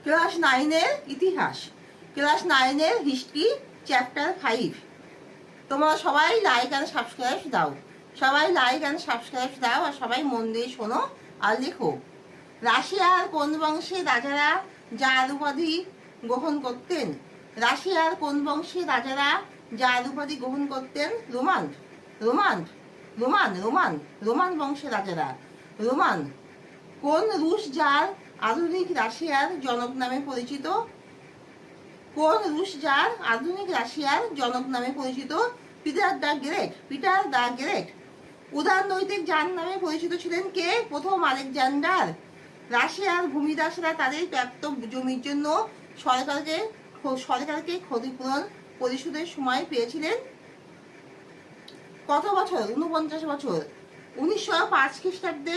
Class 9-এর ইতিহাস, class 9-এর history chapter 5। তোমরা সবাই লাইক অ্যান্ড সাবস্ক্রাইব দাও, সবাই লাইক অ্যান্ড সাবস্ক্রাইব দাও, আর সবাই মন দিয়ে শোনো আর লেখো। রাশিয়ার কোন বংশের রাজারা জার উপাধি গ্রহণ করতেন? রাশিয়ার কোন বংশের রাজারা জার উপাধি গ্রহণ করতেন? Roman Roman Roman Roman Roman বংশের রাজারা, রোমান। কোন রুশ জার আধুনিক রাশিয়ার জনক নামে পরিচিত? কোন রুশ জার আধুনিক রাশিয়ার জনক নামে পরিচিত? Peter the Great, Peter the Great. উদারনৈতিক জার নামে পরিচিত ছিলেন কে? প্রথম আলেকজান্ডার। রাশিয়ার ভূমিদাসরা তাদের প্রাপ্ত জমির জন্য সরকারকে ক্ষতিপূরণ পরিশোধের সময় পেয়েছিলেন কত বছর? 49 বছর। 1905 খ্রিস্টাব্দে